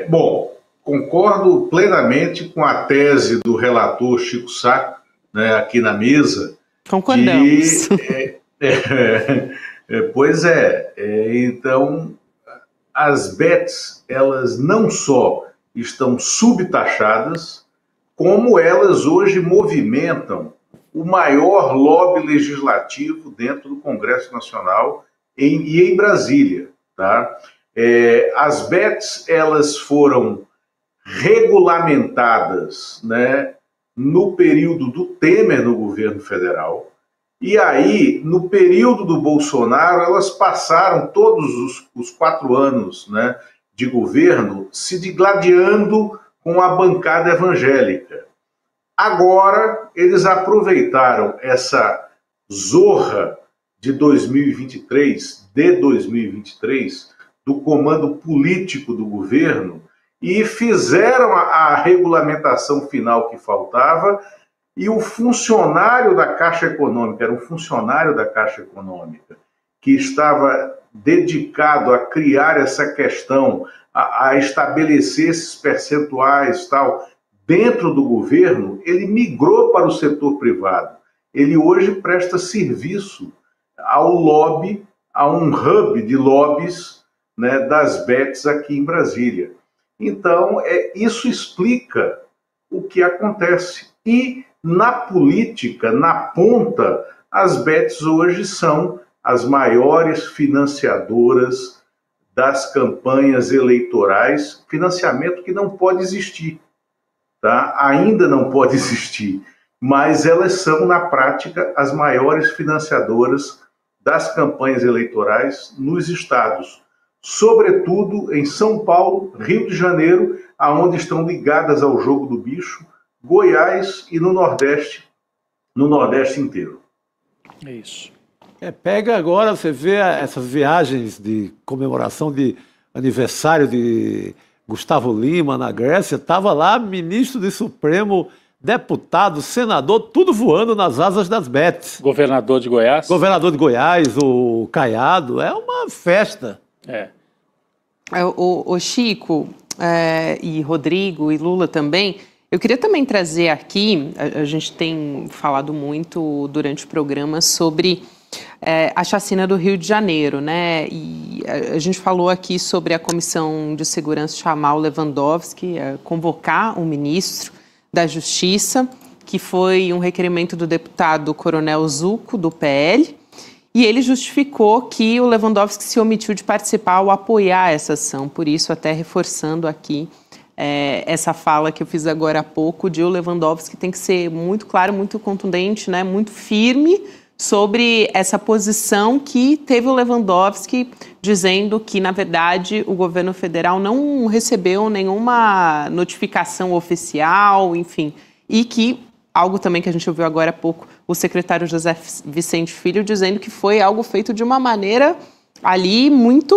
Bom, concordo plenamente com a tese do relator Chico Sá, né, aqui na mesa, Concordamos. pois então as bets, elas não só estão subtaxadas, como elas hoje movimentam o maior lobby legislativo dentro do Congresso Nacional e em Brasília, tá? As bets, elas foram regulamentadas, né, no período do Temer no governo federal, e aí, no período do Bolsonaro, elas passaram todos os 4 anos, né, de governo se digladiando com a bancada evangélica. Agora, eles aproveitaram essa zorra de 2023, do comando político do governo, e fizeram a regulamentação final que faltava, e o funcionário da Caixa Econômica, era um funcionário da Caixa Econômica, que estava dedicado a criar essa questão, a estabelecer esses percentuais tal, dentro do governo, ele migrou para o setor privado. Ele hoje presta serviço ao lobby, a um hub de lobbies, né, das bets aqui em Brasília. Então, isso explica o que acontece. E na política, na ponta, as bets hoje são as maiores financiadoras das campanhas eleitorais, financiamento que não pode existir, tá? Ainda não pode existir, mas elas são, na prática, as maiores financiadoras das campanhas eleitorais nos estados, sobretudo em São Paulo, Rio de Janeiro, aonde estão ligadas ao jogo do bicho, Goiás e no Nordeste inteiro. É isso. Pega agora, você vê essas viagens de comemoração de aniversário de Gustavo Lima na Grécia, estava lá ministro do Supremo, deputado, senador, tudo voando nas asas das bets. Governador de Goiás. Governador de Goiás, o Caiado, é uma festa. O Chico e Rodrigo e Lula também, eu queria também trazer aqui, a gente tem falado muito durante o programa sobre a chacina do Rio de Janeiro, né? E a gente falou aqui sobre a Comissão de Segurança chamar o Lewandowski, convocar um ministro da Justiça, que foi um requerimento do deputado Coronel Zucco, do PL, e ele justificou que o Lewandowski se omitiu de participar ou apoiar essa ação, por isso até reforçando aqui essa fala que eu fiz agora há pouco, de o Lewandowski tem que ser muito claro, muito contundente, né, muito firme sobre essa posição que teve o Lewandowski dizendo que, na verdade, o governo federal não recebeu nenhuma notificação oficial, enfim, e que, algo também que a gente ouviu agora há pouco, o secretário José Vicente Filho dizendo que foi algo feito de uma maneira ali muito,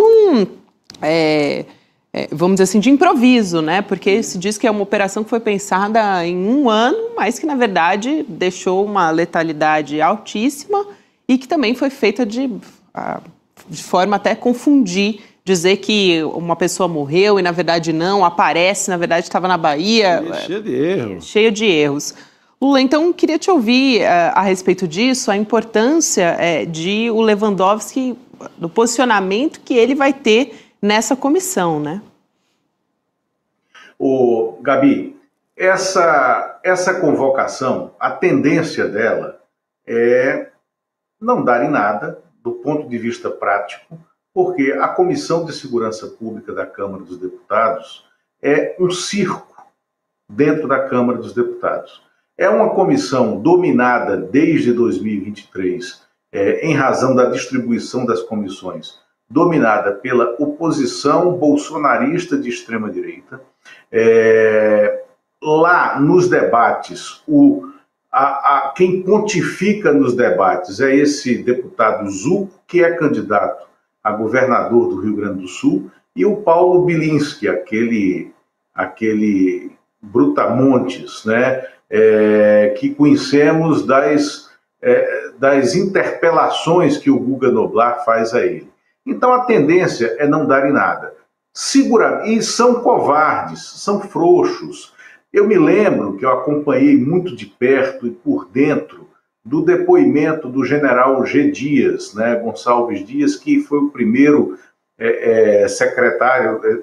vamos dizer assim, de improviso, né? Porque se diz que é uma operação que foi pensada em 1 ano, mas que, na verdade, deixou uma letalidade altíssima e que também foi feita de forma até confundir, dizer que uma pessoa morreu e, na verdade, não, aparece, na verdade, estava na Bahia. Cheio de erros. Cheio de erros. Lula, então, queria te ouvir a respeito disso, a importância de o Lewandowski, do posicionamento que ele vai ter nessa comissão, né? Gabi, essa convocação, a tendência dela é não dar em nada, do ponto de vista prático, porque a Comissão de Segurança Pública da Câmara dos Deputados é um circo dentro da Câmara dos Deputados. É uma comissão dominada desde 2023, em razão da distribuição das comissões, dominada pela oposição bolsonarista de extrema-direita. Lá nos debates, quem pontifica nos debates é esse deputado Zucco, que é candidato a governador do Rio Grande do Sul, e o Paulo Bilinski, aquele brutamontes, né, que conhecemos das interpelações que o Guga Noblar faz a ele. Então a tendência é não dar em nada. e são covardes, são frouxos. Eu me lembro que eu acompanhei muito de perto e por dentro do depoimento do general G. Dias, né, Gonçalves Dias, que foi o primeiro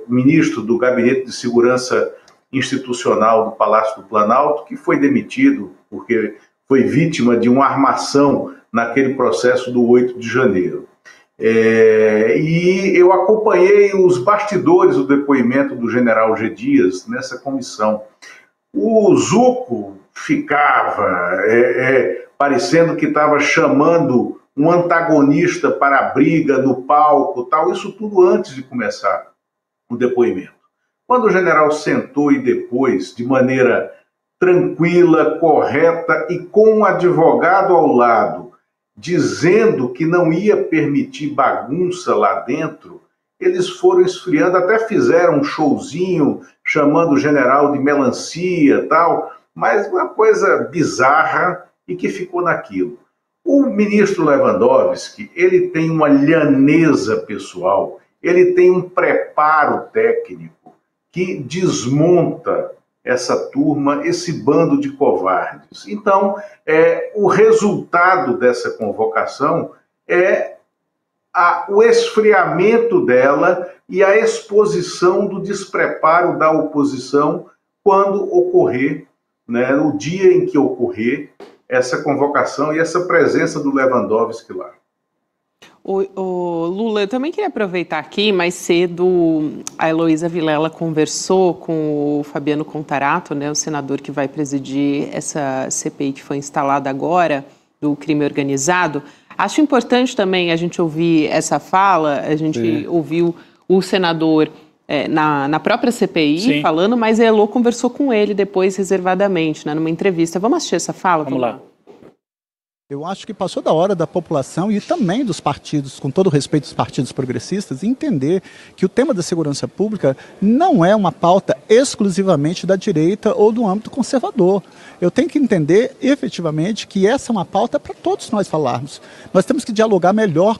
ministro do Gabinete de Segurança Institucional do Palácio do Planalto, que foi demitido porque foi vítima de uma armação naquele processo do 8 de janeiro. E eu acompanhei os bastidores do depoimento do general G. Dias nessa comissão. O Zuco ficava parecendo que estava chamando um antagonista para a briga no palco, tal, isso tudo antes de começar o depoimento. Quando o general sentou e depois, de maneira tranquila, correta e com um advogado ao lado, dizendo que não ia permitir bagunça lá dentro, eles foram esfriando, até fizeram um showzinho chamando o general de melancia, tal, mas uma coisa bizarra e que ficou naquilo. O ministro Lewandowski, ele tem uma lhaneza pessoal, ele tem um preparo técnico que desmonta essa turma, esse bando de covardes. Então, o resultado dessa convocação é o esfriamento dela e a exposição do despreparo da oposição quando ocorrer, né, no dia em que ocorrer, essa convocação e essa presença do Lewandowski lá. O Lula, eu também queria aproveitar aqui, mais cedo a Heloísa Vilela conversou com o Fabiano Contarato, né, o senador que vai presidir essa CPI que foi instalada agora, do crime organizado. Acho importante também a gente ouvir essa fala, a gente ouviu o senador na própria CPI falando, mas a Elo conversou com ele depois reservadamente, né, numa entrevista. Vamos assistir essa fala? Vamos lá. Eu acho que passou da hora da população e também dos partidos, com todo o respeito dos partidos progressistas, entender que o tema da segurança pública não é uma pauta exclusivamente da direita ou do âmbito conservador. Eu tenho que entender efetivamente que essa é uma pauta para todos nós falarmos. Nós temos que dialogar melhor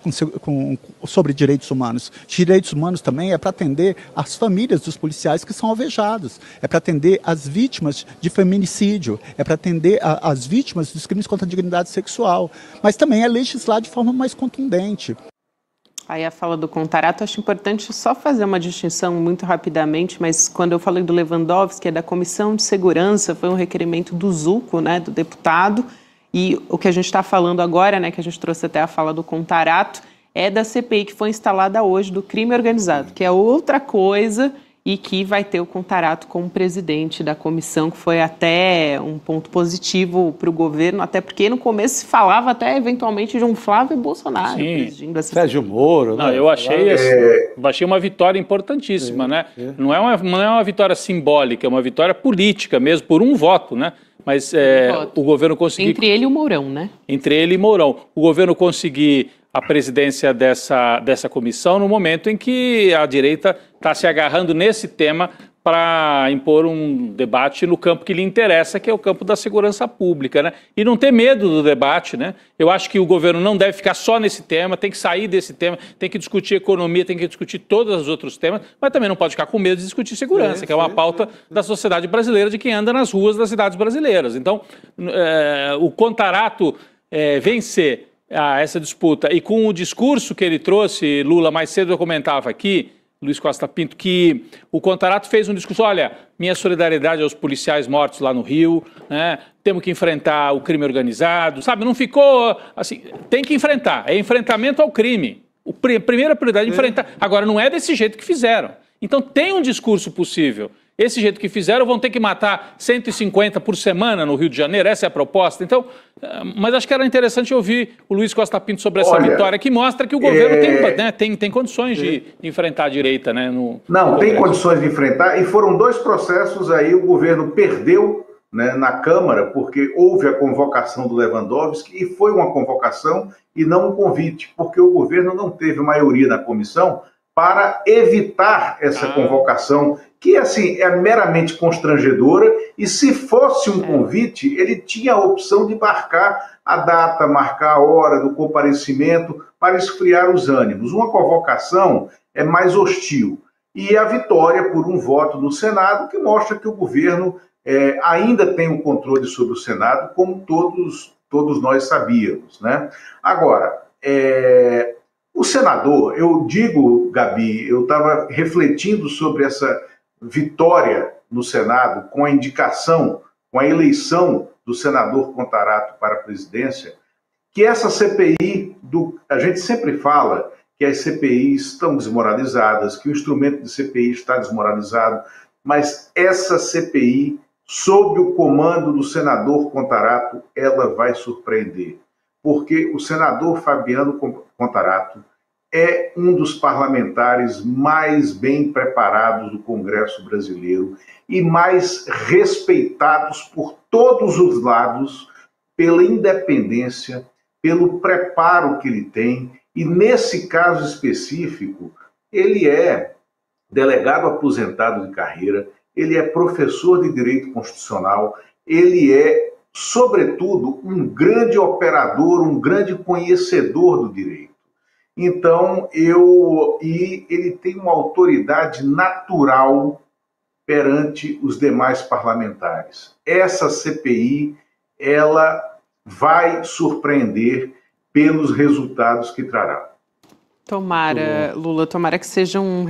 sobre direitos humanos. Direitos humanos também é para atender as famílias dos policiais que são alvejados, é para atender as vítimas de feminicídio, é para atender as vítimas dos crimes contra a dignidade sexual. Mas também é legislar de forma mais contundente. Aí a fala do Contarato, acho importante só fazer uma distinção muito rapidamente, mas quando eu falei do Lewandowski, é da Comissão de Segurança, foi um requerimento do Zuco, né, do deputado, e o que a gente está falando agora, né, que a gente trouxe até a fala do Contarato, é da CPI que foi instalada hoje, do crime organizado, que é outra coisa e que vai ter o Contarato como presidente da comissão, que foi até um ponto positivo para o governo, até porque no começo se falava até eventualmente de um Flávio Bolsonaro presidindo essa... Sérgio Moro, né? Não, eu achei uma vitória importantíssima, né? Não é uma vitória simbólica, é uma vitória política mesmo, por um voto, né? Mas o governo conseguiu... Entre ele e o Mourão, né? Entre ele e Mourão. O governo conseguiu a presidência dessa comissão no momento em que a direita está se agarrando nesse tema para impor um debate no campo que lhe interessa, que é o campo da segurança pública, né? E não ter medo do debate, né? Eu acho que o governo não deve ficar só nesse tema, tem que sair desse tema, tem que discutir economia, tem que discutir todos os outros temas, mas também não pode ficar com medo de discutir segurança, que é uma pauta da sociedade brasileira, de quem anda nas ruas das cidades brasileiras. Então, o Contarato vencer essa disputa, e com o discurso que ele trouxe, Lula, mais cedo eu comentava aqui, Luiz Costa Pinto, que o Contarato fez um discurso, olha, minha solidariedade aos policiais mortos lá no Rio, né, temos que enfrentar o crime organizado, sabe, não ficou assim, tem que enfrentar, é enfrentamento ao crime, primeira prioridade é enfrentar, agora não é desse jeito que fizeram, então tem um discurso possível. Esse jeito que fizeram, vão ter que matar 150 por semana no Rio de Janeiro, essa é a proposta. Então, mas acho que era interessante ouvir o Luiz Costa Pinto sobre essa vitória, que mostra que o governo tem condições de enfrentar a direita, né? Tem condições de enfrentar, e foram dois processos aí, o governo perdeu, né, na Câmara, porque houve a convocação do Lewandowski, e foi uma convocação e não um convite, porque o governo não teve maioria na comissão para evitar essa convocação, que assim é meramente constrangedora, e se fosse um convite, ele tinha a opção de marcar a data, marcar a hora do comparecimento para esfriar os ânimos. Uma convocação é mais hostil. e a vitória por um voto no Senado, que mostra que o governo ainda tem o controle sobre o Senado, como todos nós sabíamos, né? Agora, o senador, eu digo, Gabi, eu estava refletindo sobre essa vitória no Senado com a indicação, com a eleição do senador Contarato para a presidência, que essa CPI, a gente sempre fala que as CPIs estão desmoralizadas, que o instrumento de CPI está desmoralizado, mas essa CPI, sob o comando do senador Contarato, ela vai surpreender, porque o senador Fabiano Contarato é um dos parlamentares mais bem preparados do Congresso brasileiro e mais respeitados por todos os lados pela independência, pelo preparo que ele tem, e nesse caso específico, ele é delegado aposentado de carreira, ele é professor de Direito Constitucional, ele é, sobretudo, um grande operador, um grande conhecedor do direito. Então, ele tem uma autoridade natural perante os demais parlamentares. Essa CPI, ela vai surpreender pelos resultados que trará. Tomara, Lula, tomara que seja um